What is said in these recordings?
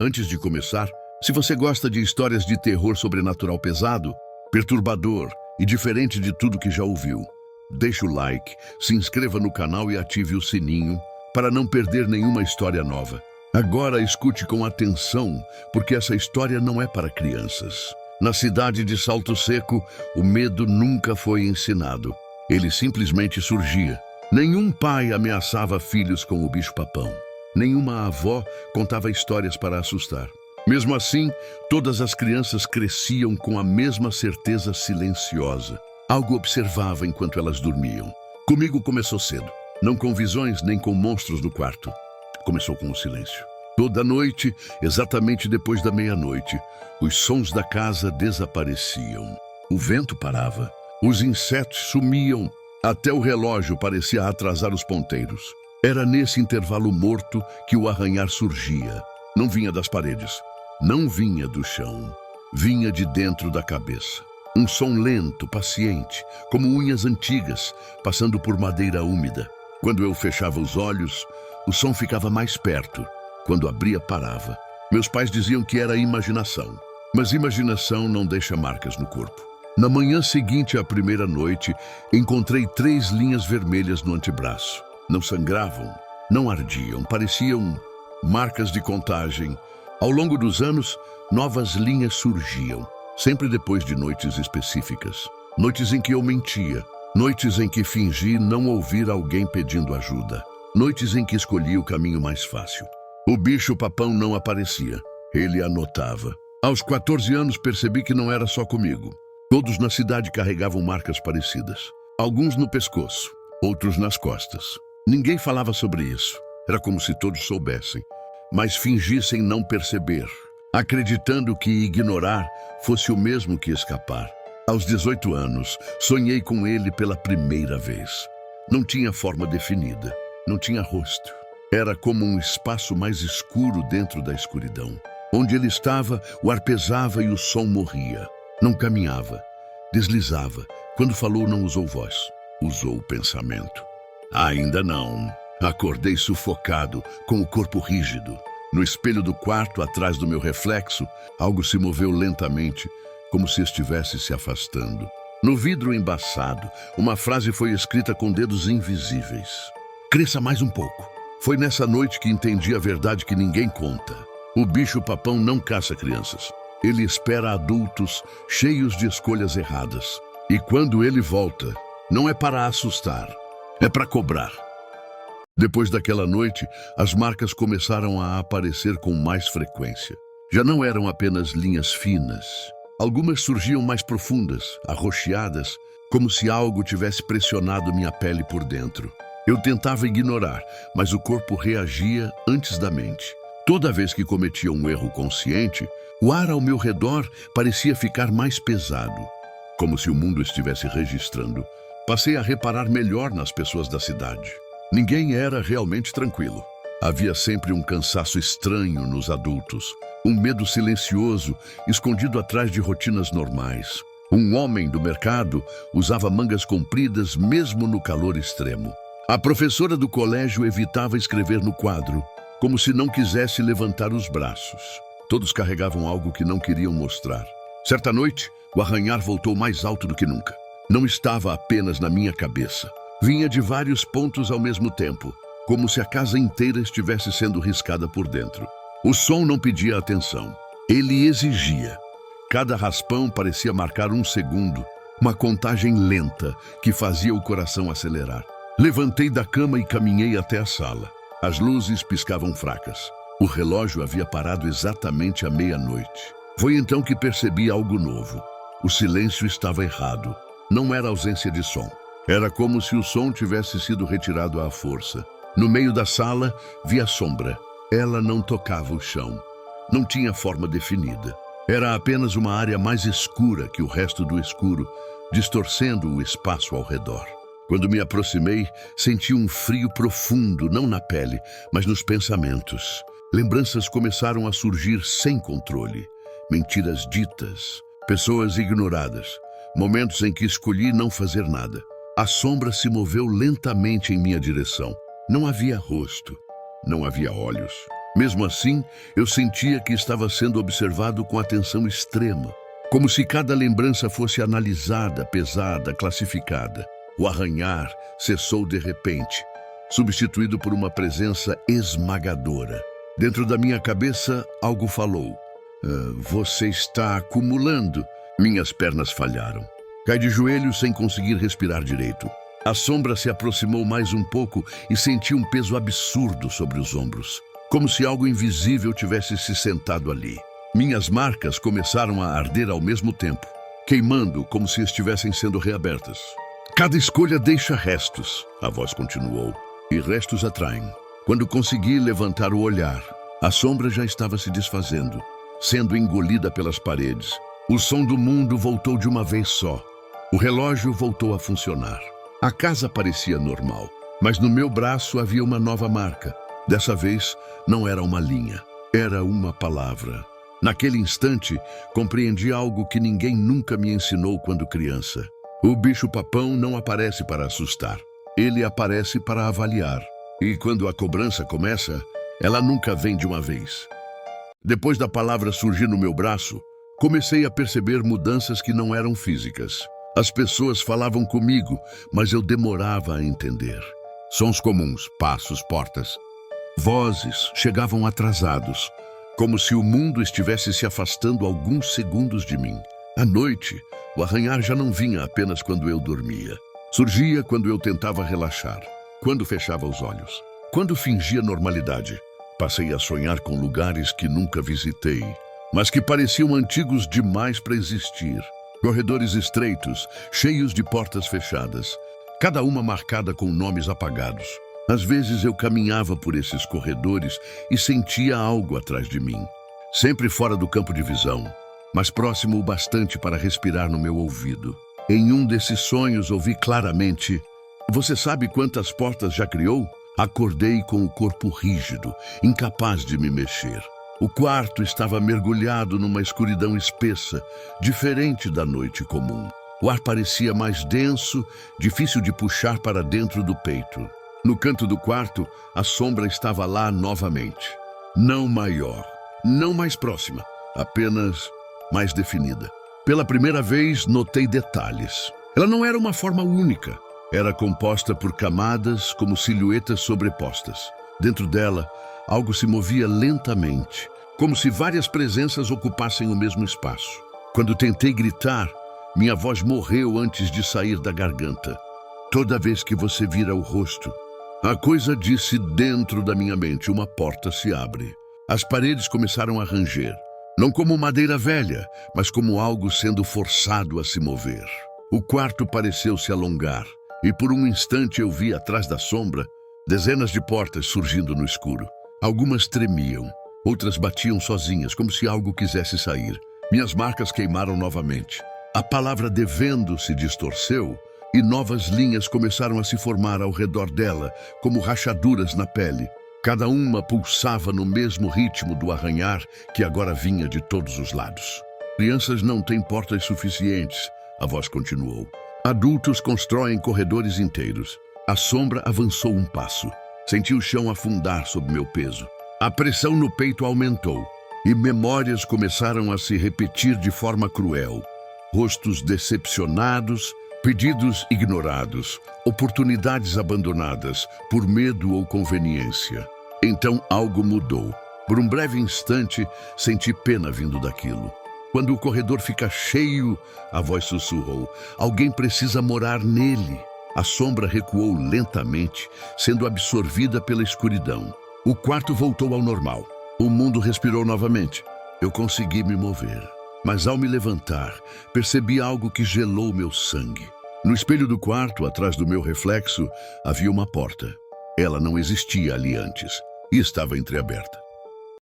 Antes de começar, se você gosta de histórias de terror sobrenatural pesado, perturbador e diferente de tudo que já ouviu, deixe o like, se inscreva no canal e ative o sininho para não perder nenhuma história nova. Agora escute com atenção, porque essa história não é para crianças. Na cidade de Salto Seco, o medo nunca foi ensinado. Ele simplesmente surgia. Nenhum pai ameaçava filhos com o bicho-papão. Nenhuma avó contava histórias para assustar. Mesmo assim, todas as crianças cresciam com a mesma certeza silenciosa. Algo observava enquanto elas dormiam. Comigo começou cedo. Não com visões nem com monstros no quarto. Começou com o silêncio. Toda noite, exatamente depois da meia-noite, os sons da casa desapareciam. O vento parava. Os insetos sumiam. Até o relógio parecia atrasar os ponteiros. Era nesse intervalo morto que o arranhar surgia. Não vinha das paredes. Não vinha do chão. Vinha de dentro da cabeça. Um som lento, paciente, como unhas antigas, passando por madeira úmida. Quando eu fechava os olhos, o som ficava mais perto. Quando abria, parava. Meus pais diziam que era imaginação. Mas imaginação não deixa marcas no corpo. Na manhã seguinte à primeira noite, encontrei 3 linhas vermelhas no antebraço. Não sangravam, não ardiam, pareciam marcas de contagem. Ao longo dos anos, novas linhas surgiam, sempre depois de noites específicas. Noites em que eu mentia, noites em que fingi não ouvir alguém pedindo ajuda, noites em que escolhi o caminho mais fácil. O bicho-papão não aparecia, ele anotava. Aos 14 anos percebi que não era só comigo. Todos na cidade carregavam marcas parecidas. Alguns no pescoço, outros nas costas. Ninguém falava sobre isso. Era como se todos soubessem, mas fingissem não perceber, acreditando que ignorar fosse o mesmo que escapar. Aos 18 anos, sonhei com ele pela primeira vez. Não tinha forma definida, não tinha rosto. Era como um espaço mais escuro dentro da escuridão. Onde ele estava, o ar pesava e o som morria. Não caminhava, deslizava. Quando falou, não usou voz, usou o pensamento. Ainda não. Acordei sufocado, com o corpo rígido. No espelho do quarto, atrás do meu reflexo, algo se moveu lentamente, como se estivesse se afastando. No vidro embaçado, uma frase foi escrita com dedos invisíveis. Cresça mais um pouco. Foi nessa noite que entendi a verdade que ninguém conta. O bicho-papão não caça crianças. Ele espera adultos cheios de escolhas erradas. E quando ele volta, não é para assustar, é para cobrar. Depois daquela noite, as marcas começaram a aparecer com mais frequência. Já não eram apenas linhas finas. Algumas surgiam mais profundas, arroxeadas, como se algo tivesse pressionado minha pele por dentro. Eu tentava ignorar, mas o corpo reagia antes da mente. Toda vez que cometia um erro consciente, o ar ao meu redor parecia ficar mais pesado, como se o mundo estivesse registrando. Passei a reparar melhor nas pessoas da cidade. Ninguém era realmente tranquilo. Havia sempre um cansaço estranho nos adultos, um medo silencioso, escondido atrás de rotinas normais. Um homem do mercado usava mangas compridas mesmo no calor extremo. A professora do colégio evitava escrever no quadro, como se não quisesse levantar os braços. Todos carregavam algo que não queriam mostrar. Certa noite, o arranhar voltou mais alto do que nunca. Não estava apenas na minha cabeça. Vinha de vários pontos ao mesmo tempo, como se a casa inteira estivesse sendo riscada por dentro. O som não pedia atenção. Ele exigia. Cada raspão parecia marcar um segundo, uma contagem lenta que fazia o coração acelerar. Levantei da cama e caminhei até a sala. As luzes piscavam fracas. O relógio havia parado exatamente à meia-noite. Foi então que percebi algo novo. O silêncio estava errado. Não era ausência de som. Era como se o som tivesse sido retirado à força. No meio da sala, vi a sombra. Ela não tocava o chão. Não tinha forma definida. Era apenas uma área mais escura que o resto do escuro, distorcendo o espaço ao redor. Quando me aproximei, senti um frio profundo, não na pele, mas nos pensamentos. Lembranças começaram a surgir sem controle. Mentiras ditas, pessoas ignoradas. Momentos em que escolhi não fazer nada. A sombra se moveu lentamente em minha direção. Não havia rosto, não havia olhos, Mesmo assim, eu sentia que estava sendo observado com atenção extrema, como se cada lembrança fosse analisada, pesada, classificada. O arranhar cessou de repente, substituído por uma presença esmagadora. Dentro da minha cabeça, algo falou. Você está acumulando. Minhas pernas falharam. Caí de joelhos sem conseguir respirar direito. A sombra se aproximou mais um pouco e senti um peso absurdo sobre os ombros, como se algo invisível tivesse se sentado ali. Minhas marcas começaram a arder ao mesmo tempo, queimando como se estivessem sendo reabertas. Cada escolha deixa restos, a voz continuou, e restos atraem. Quando consegui levantar o olhar, a sombra já estava se desfazendo, sendo engolida pelas paredes. O som do mundo voltou de uma vez só. O relógio voltou a funcionar. A casa parecia normal, mas no meu braço havia uma nova marca. Dessa vez, não era uma linha, era uma palavra. Naquele instante, compreendi algo que ninguém nunca me ensinou quando criança. O bicho-papão não aparece para assustar. Ele aparece para avaliar. E quando a cobrança começa, ela nunca vem de uma vez. Depois da palavra surgir no meu braço, comecei a perceber mudanças que não eram físicas. As pessoas falavam comigo, mas eu demorava a entender. Sons comuns, passos, portas. Vozes chegavam atrasados, como se o mundo estivesse se afastando alguns segundos de mim. À noite, o arranhar já não vinha apenas quando eu dormia. Surgia quando eu tentava relaxar, quando fechava os olhos, quando fingia normalidade. Passei a sonhar com lugares que nunca visitei, mas que pareciam antigos demais para existir. Corredores estreitos, cheios de portas fechadas, cada uma marcada com nomes apagados. Às vezes eu caminhava por esses corredores e sentia algo atrás de mim, sempre fora do campo de visão, mas próximo o bastante para respirar no meu ouvido. Em um desses sonhos ouvi claramente: "Você sabe quantas portas já criou?" Acordei com o corpo rígido, incapaz de me mexer. O quarto estava mergulhado numa escuridão espessa, diferente da noite comum. O ar parecia mais denso, difícil de puxar para dentro do peito. No canto do quarto, a sombra estava lá novamente. Não maior, não mais próxima, apenas mais definida. Pela primeira vez, notei detalhes. Ela não era uma forma única. Era composta por camadas como silhuetas sobrepostas. Dentro dela, algo se movia lentamente, como se várias presenças ocupassem o mesmo espaço. Quando tentei gritar, minha voz morreu antes de sair da garganta. "Toda vez que você vira o rosto", a coisa disse dentro da minha mente, uma porta se abre. As paredes começaram a ranger, não como madeira velha, mas como algo sendo forçado a se mover. O quarto pareceu se alongar, e por um instante eu vi atrás da sombra dezenas de portas surgindo no escuro. Algumas tremiam, outras batiam sozinhas, como se algo quisesse sair. Minhas marcas queimaram novamente. A palavra devendo se distorceu e novas linhas começaram a se formar ao redor dela, como rachaduras na pele. Cada uma pulsava no mesmo ritmo do arranhar que agora vinha de todos os lados. "Crianças não têm portas suficientes", a voz continuou. "Adultos constroem corredores inteiros." A sombra avançou um passo. Senti o chão afundar sob meu peso. A pressão no peito aumentou e memórias começaram a se repetir de forma cruel. Rostos decepcionados, pedidos ignorados, oportunidades abandonadas por medo ou conveniência. Então algo mudou. Por um breve instante, senti pena vindo daquilo. Quando o corredor fica cheio, a voz sussurrou: "Alguém precisa morar nele." A sombra recuou lentamente, sendo absorvida pela escuridão. O quarto voltou ao normal. O mundo respirou novamente. Eu consegui me mover. Mas ao me levantar, percebi algo que gelou meu sangue. No espelho do quarto, atrás do meu reflexo, havia uma porta. Ela não existia ali antes e estava entreaberta.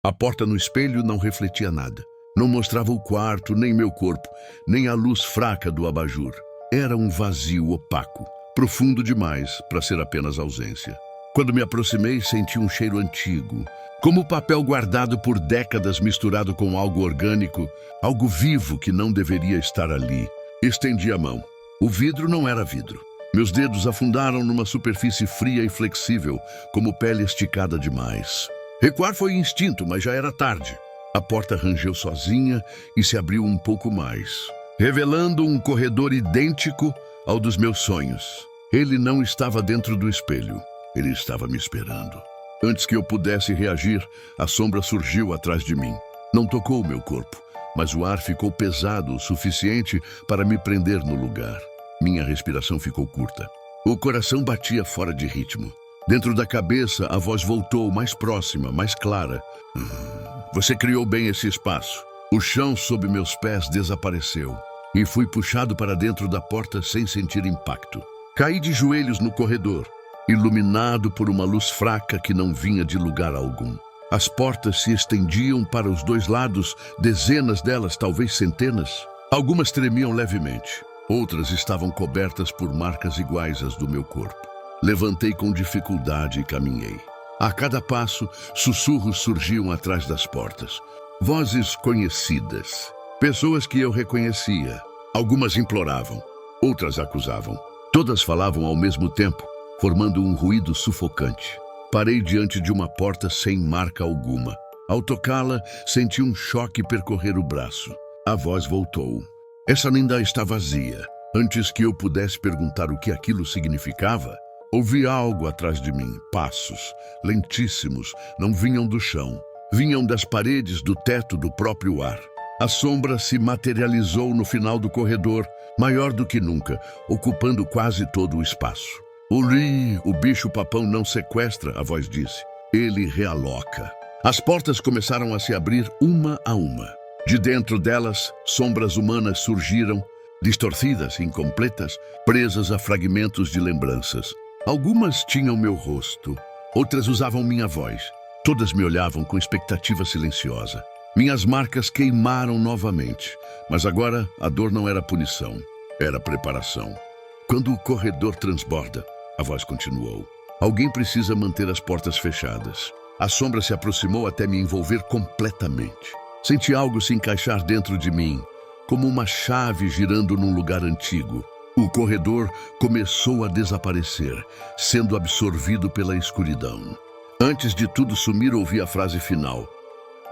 A porta no espelho não refletia nada. Não mostrava o quarto, nem meu corpo, nem a luz fraca do abajur. Era um vazio opaco, profundo demais para ser apenas ausência. Quando me aproximei, senti um cheiro antigo, como papel guardado por décadas misturado com algo orgânico, algo vivo que não deveria estar ali. Estendi a mão. O vidro não era vidro. Meus dedos afundaram numa superfície fria e flexível, como pele esticada demais. Recuar foi instinto, mas já era tarde. A porta rangeu sozinha e se abriu um pouco mais, revelando um corredor idêntico ao dos meus sonhos. Ele não estava dentro do espelho. Ele estava me esperando. Antes que eu pudesse reagir, a sombra surgiu atrás de mim. Não tocou o meu corpo, mas o ar ficou pesado o suficiente para me prender no lugar. Minha respiração ficou curta. O coração batia fora de ritmo. Dentro da cabeça, a voz voltou mais próxima, mais clara. Você criou bem esse espaço. O chão sob meus pés desapareceu e fui puxado para dentro da porta sem sentir impacto. Caí de joelhos no corredor, iluminado por uma luz fraca que não vinha de lugar algum. As portas se estendiam para os dois lados, dezenas delas, talvez centenas. Algumas tremiam levemente, outras estavam cobertas por marcas iguais às do meu corpo. Levantei com dificuldade e caminhei. A cada passo, sussurros surgiam atrás das portas. Vozes conhecidas. Pessoas que eu reconhecia. Algumas imploravam, outras acusavam. Todas falavam ao mesmo tempo, formando um ruído sufocante. Parei diante de uma porta sem marca alguma. Ao tocá-la, senti um choque percorrer o braço. A voz voltou. Essa ainda está vazia. Antes que eu pudesse perguntar o que aquilo significava, ouvi algo atrás de mim. Passos, lentíssimos, não vinham do chão. Vinham das paredes, do teto, do próprio ar. A sombra se materializou no final do corredor, maior do que nunca, ocupando quase todo o espaço. Uri, o bicho-papão não sequestra, a voz disse. Ele realoca. As portas começaram a se abrir uma a uma. De dentro delas, sombras humanas surgiram, distorcidas, incompletas, presas a fragmentos de lembranças. Algumas tinham meu rosto, outras usavam minha voz. Todas me olhavam com expectativa silenciosa. Minhas marcas queimaram novamente, mas agora a dor não era punição, era preparação. Quando o corredor transborda, a voz continuou. Alguém precisa manter as portas fechadas. A sombra se aproximou até me envolver completamente. Senti algo se encaixar dentro de mim, como uma chave girando num lugar antigo. O corredor começou a desaparecer, sendo absorvido pela escuridão. Antes de tudo sumir, ouvi a frase final.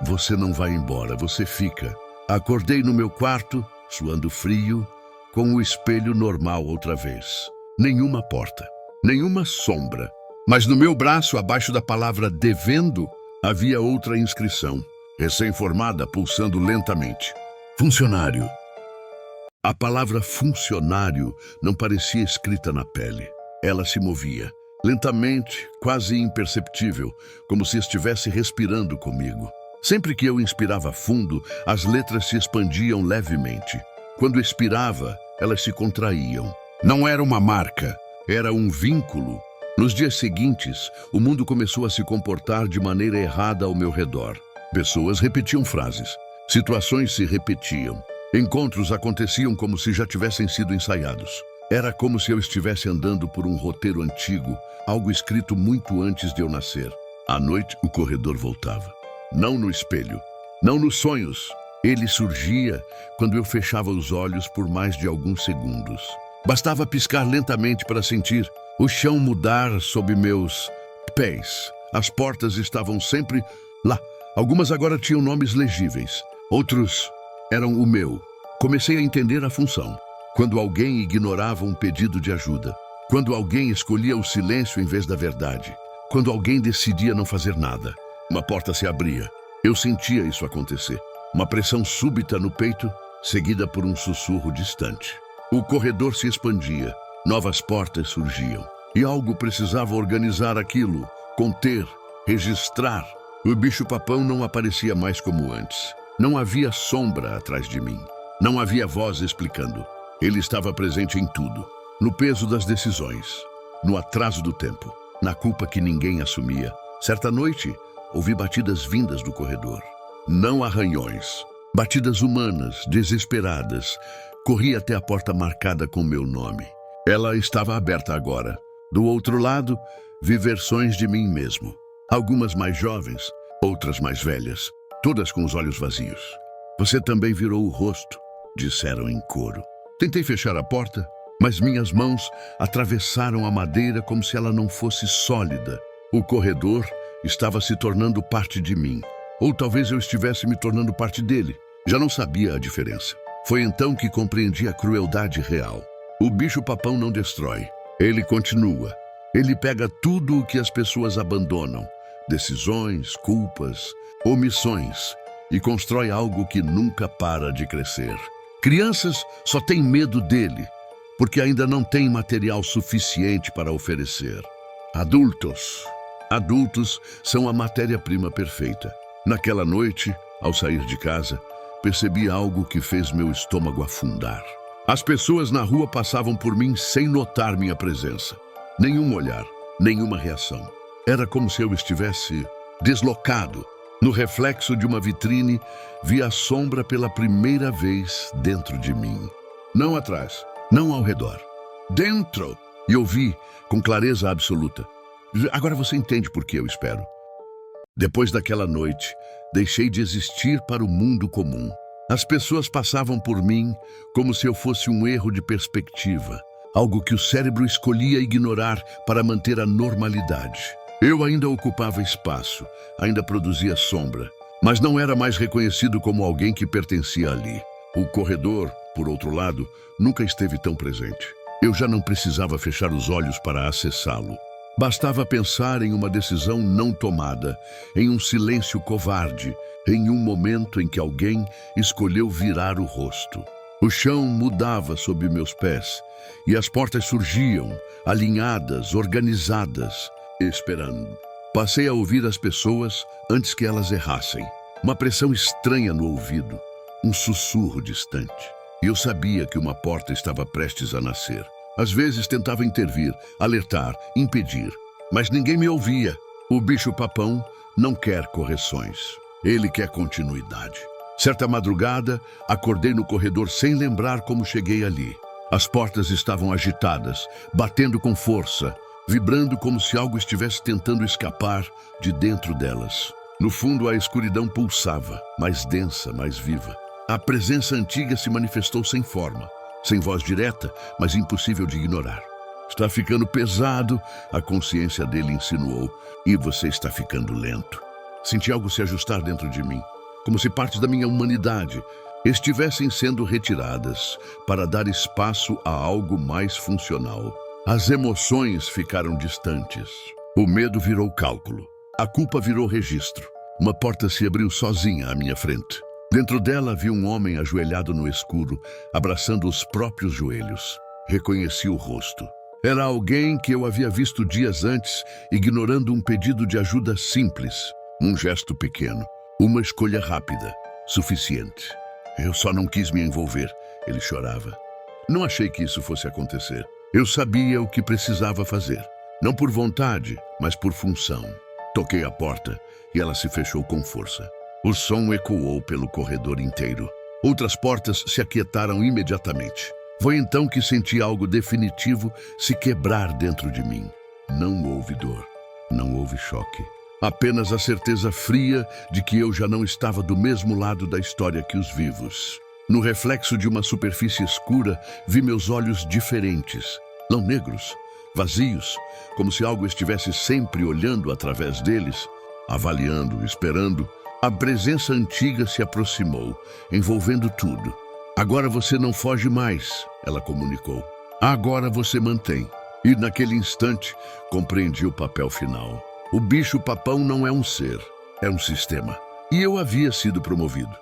Você não vai embora, você fica. Acordei no meu quarto, suando frio, com o espelho normal outra vez. Nenhuma porta, nenhuma sombra. Mas no meu braço, abaixo da palavra devendo, havia outra inscrição, recém-formada, pulsando lentamente. Funcionário. A palavra funcionário não parecia escrita na pele. Ela se movia, lentamente, quase imperceptível, como se estivesse respirando comigo. Sempre que eu inspirava fundo, as letras se expandiam levemente. Quando expirava, elas se contraíam. Não era uma marca, era um vínculo. Nos dias seguintes, o mundo começou a se comportar de maneira errada ao meu redor. Pessoas repetiam frases, situações se repetiam. Encontros aconteciam como se já tivessem sido ensaiados. Era como se eu estivesse andando por um roteiro antigo, algo escrito muito antes de eu nascer. À noite, o corredor voltava. Não no espelho, não nos sonhos. Ele surgia quando eu fechava os olhos por mais de alguns segundos. Bastava piscar lentamente para sentir o chão mudar sob meus pés. As portas estavam sempre lá. Algumas agora tinham nomes legíveis. Outros eram o meu. Comecei a entender a função. Quando alguém ignorava um pedido de ajuda. Quando alguém escolhia o silêncio em vez da verdade. Quando alguém decidia não fazer nada. Uma porta se abria. Eu sentia isso acontecer. Uma pressão súbita no peito, seguida por um sussurro distante. O corredor se expandia. Novas portas surgiam. E algo precisava organizar aquilo, conter, registrar. O bicho-papão não aparecia mais como antes. Não havia sombra atrás de mim. Não havia voz explicando. Ele estava presente em tudo. No peso das decisões. No atraso do tempo. Na culpa que ninguém assumia. Certa noite, ouvi batidas vindas do corredor. Não arranhões. Batidas humanas, desesperadas. Corri até a porta marcada com meu nome. Ela estava aberta agora. Do outro lado, vi versões de mim mesmo. Algumas mais jovens, outras mais velhas. Todas com os olhos vazios. Você também virou o rosto, disseram em coro. Tentei fechar a porta, mas minhas mãos atravessaram a madeira como se ela não fosse sólida. O corredor estava se tornando parte de mim. Ou talvez eu estivesse me tornando parte dele. Já não sabia a diferença. Foi então que compreendi a crueldade real. O bicho-papão não destrói. Ele continua. Ele pega tudo o que as pessoas abandonam. Decisões, culpas, omissões. E constrói algo que nunca para de crescer. Crianças só têm medo dele, porque ainda não têm material suficiente para oferecer. Adultos são a matéria-prima perfeita. Naquela noite, ao sair de casa, percebi algo que fez meu estômago afundar. As pessoas na rua passavam por mim sem notar minha presença. Nenhum olhar, nenhuma reação. Era como se eu estivesse deslocado. No reflexo de uma vitrine, vi a sombra pela primeira vez dentro de mim. Não atrás, não ao redor. Dentro! E ouvi com clareza absoluta. Agora você entende por que eu espero. Depois daquela noite, deixei de existir para o mundo comum. As pessoas passavam por mim como se eu fosse um erro de perspectiva, algo que o cérebro escolhia ignorar para manter a normalidade. Eu ainda ocupava espaço, ainda produzia sombra, mas não era mais reconhecido como alguém que pertencia ali. O corredor, por outro lado, nunca esteve tão presente. Eu já não precisava fechar os olhos para acessá-lo. Bastava pensar em uma decisão não tomada, em um silêncio covarde, em um momento em que alguém escolheu virar o rosto. O chão mudava sob meus pés e as portas surgiam, alinhadas, organizadas, esperando. Passei a ouvir as pessoas antes que elas errassem. Uma pressão estranha no ouvido, um sussurro distante. E eu sabia que uma porta estava prestes a nascer. Às vezes tentava intervir, alertar, impedir, mas ninguém me ouvia. O bicho-papão não quer correções. Ele quer continuidade. Certa madrugada, acordei no corredor sem lembrar como cheguei ali. As portas estavam agitadas, batendo com força, vibrando como se algo estivesse tentando escapar de dentro delas. No fundo, a escuridão pulsava, mais densa, mais viva. A presença antiga se manifestou sem forma, sem voz direta, mas impossível de ignorar. Está ficando pesado, a consciência dele insinuou, e você está ficando lento. Senti algo se ajustar dentro de mim, como se partes da minha humanidade estivessem sendo retiradas para dar espaço a algo mais funcional. As emoções ficaram distantes. O medo virou cálculo. A culpa virou registro. Uma porta se abriu sozinha à minha frente. Dentro dela vi um homem ajoelhado no escuro, abraçando os próprios joelhos. Reconheci o rosto. Era alguém que eu havia visto dias antes, ignorando um pedido de ajuda simples. Um gesto pequeno. Uma escolha rápida. Suficiente. Eu só não quis me envolver. Ele chorava. Não achei que isso fosse acontecer. Eu sabia o que precisava fazer. Não por vontade, mas por função. Toquei a porta e ela se fechou com força. O som ecoou pelo corredor inteiro. Outras portas se aquietaram imediatamente. Foi então que senti algo definitivo se quebrar dentro de mim. Não houve dor. Não houve choque. Apenas a certeza fria de que eu já não estava do mesmo lado da história que os vivos. No reflexo de uma superfície escura, vi meus olhos diferentes. Não negros, vazios, como se algo estivesse sempre olhando através deles, avaliando, esperando. A presença antiga se aproximou, envolvendo tudo. Agora você não foge mais, ela comunicou. Agora você mantém. E naquele instante, compreendi o papel final. O bicho-papão não é um ser, é um sistema. E eu havia sido promovido.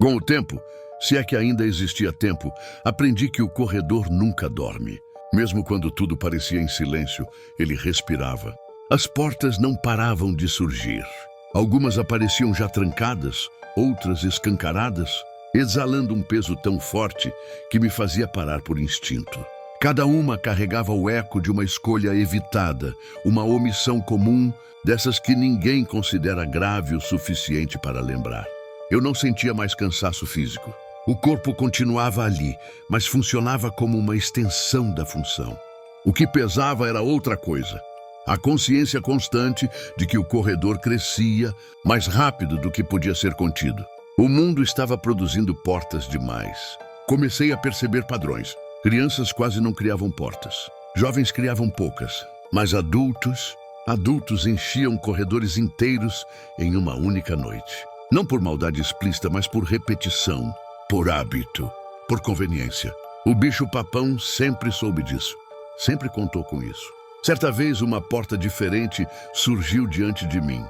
Com o tempo, se é que ainda existia tempo, aprendi que o corredor nunca dorme. Mesmo quando tudo parecia em silêncio, ele respirava. As portas não paravam de surgir. Algumas apareciam já trancadas, outras escancaradas, exalando um peso tão forte que me fazia parar por instinto. Cada uma carregava o eco de uma escolha evitada, uma omissão comum, dessas que ninguém considera grave o suficiente para lembrar. Eu não sentia mais cansaço físico. O corpo continuava ali, mas funcionava como uma extensão da função. O que pesava era outra coisa. A consciência constante de que o corredor crescia mais rápido do que podia ser contido. O mundo estava produzindo portas demais. Comecei a perceber padrões. Crianças quase não criavam portas. Jovens criavam poucas, mas adultos Adultos enchiam corredores inteiros em uma única noite. Não por maldade explícita, mas por repetição, por hábito, por conveniência. O bicho-papão sempre soube disso, sempre contou com isso. Certa vez, uma porta diferente surgiu diante de mim.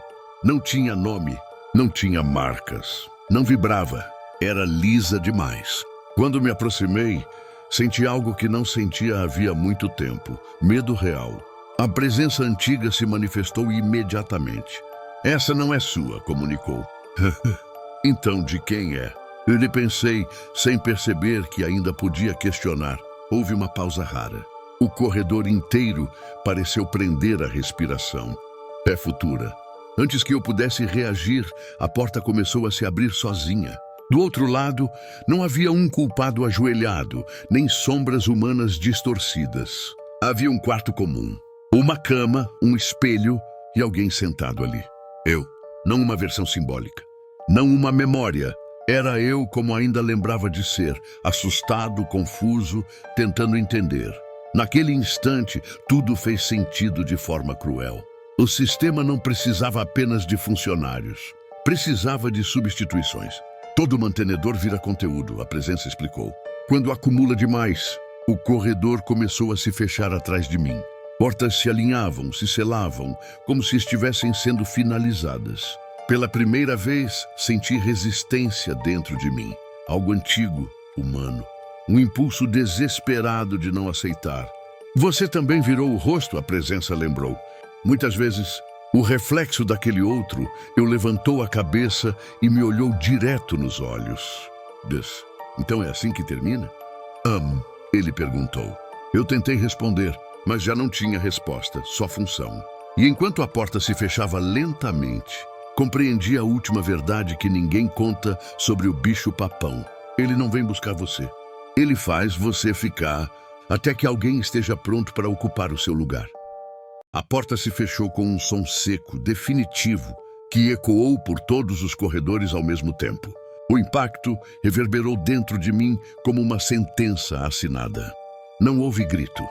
Não tinha nome, não tinha marcas, não vibrava, era lisa demais. Quando me aproximei, senti algo que não sentia havia muito tempo, medo real. A presença antiga se manifestou imediatamente. Essa não é sua, comunicou. Então, de quem é? Eu lhe pensei, sem perceber que ainda podia questionar. Houve uma pausa rara. O corredor inteiro pareceu prender a respiração. É futura. Antes que eu pudesse reagir, a porta começou a se abrir sozinha. Do outro lado, não havia um culpado ajoelhado, nem sombras humanas distorcidas. Havia um quarto comum, uma cama, um espelho e alguém sentado ali. Eu, não uma versão simbólica, não uma memória. Era eu como ainda lembrava de ser, assustado, confuso, tentando entender. Naquele instante, tudo fez sentido de forma cruel. O sistema não precisava apenas de funcionários, precisava de substituições. Todo mantenedor vira conteúdo, a presença explicou. Quando acumula demais, o corredor começou a se fechar atrás de mim. Portas se alinhavam, se selavam, como se estivessem sendo finalizadas. Pela primeira vez, senti resistência dentro de mim. Algo antigo, humano. Um impulso desesperado de não aceitar. Você também virou o rosto, a presença lembrou. Muitas vezes, o reflexo daquele outro, eu levantou a cabeça e me olhou direto nos olhos. Então é assim que termina? Ele perguntou. Eu tentei responder, mas já não tinha resposta, só função. E enquanto a porta se fechava lentamente, compreendi a última verdade que ninguém conta sobre o bicho-papão. Ele não vem buscar você. Ele faz você ficar até que alguém esteja pronto para ocupar o seu lugar. A porta se fechou com um som seco, definitivo, que ecoou por todos os corredores ao mesmo tempo. O impacto reverberou dentro de mim como uma sentença assinada. Não houve grito,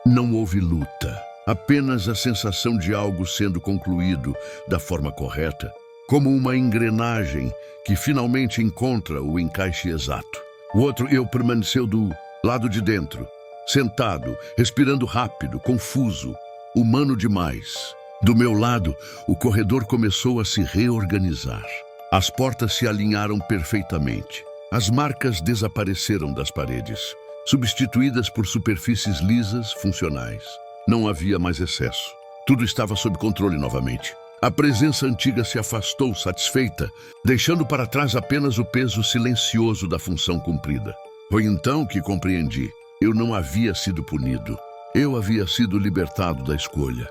não houve luta, apenas a sensação de algo sendo concluído da forma correta, como uma engrenagem que finalmente encontra o encaixe exato. O outro eu permaneceu do lado de dentro, sentado, respirando rápido, confuso, humano demais. Do meu lado, o corredor começou a se reorganizar. As portas se alinharam perfeitamente. As marcas desapareceram das paredes, substituídas por superfícies lisas, funcionais. Não havia mais excesso. Tudo estava sob controle novamente. A presença antiga se afastou, satisfeita, deixando para trás apenas o peso silencioso da função cumprida. Foi então que compreendi. Eu não havia sido punido. Eu havia sido libertado da escolha.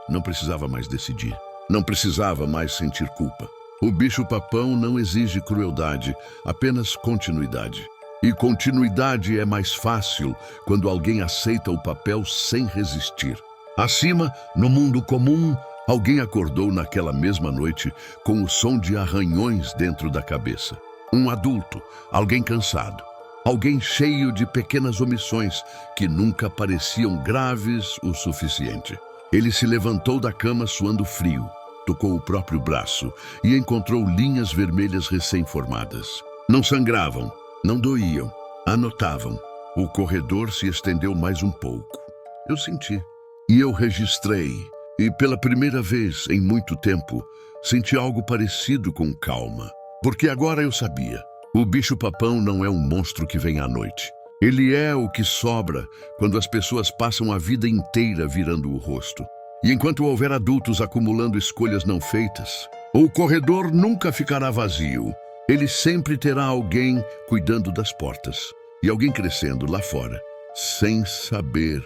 Não precisava mais decidir. Não precisava mais sentir culpa. O bicho-papão não exige crueldade, apenas continuidade. E continuidade é mais fácil quando alguém aceita o papel sem resistir. Acima, no mundo comum, alguém acordou naquela mesma noite com o som de arranhões dentro da cabeça. Um adulto, alguém cansado. Alguém cheio de pequenas omissões que nunca pareciam graves o suficiente. Ele se levantou da cama suando frio, tocou o próprio braço e encontrou linhas vermelhas recém-formadas. Não sangravam, não doíam, anotavam. O corredor se estendeu mais um pouco. Eu senti. E eu registrei. E pela primeira vez em muito tempo, senti algo parecido com calma. Porque agora eu sabia. O bicho-papão não é um monstro que vem à noite. Ele é o que sobra quando as pessoas passam a vida inteira virando o rosto. E enquanto houver adultos acumulando escolhas não feitas, o corredor nunca ficará vazio. Ele sempre terá alguém cuidando das portas. E alguém crescendo lá fora, sem saber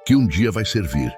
que um dia vai servir.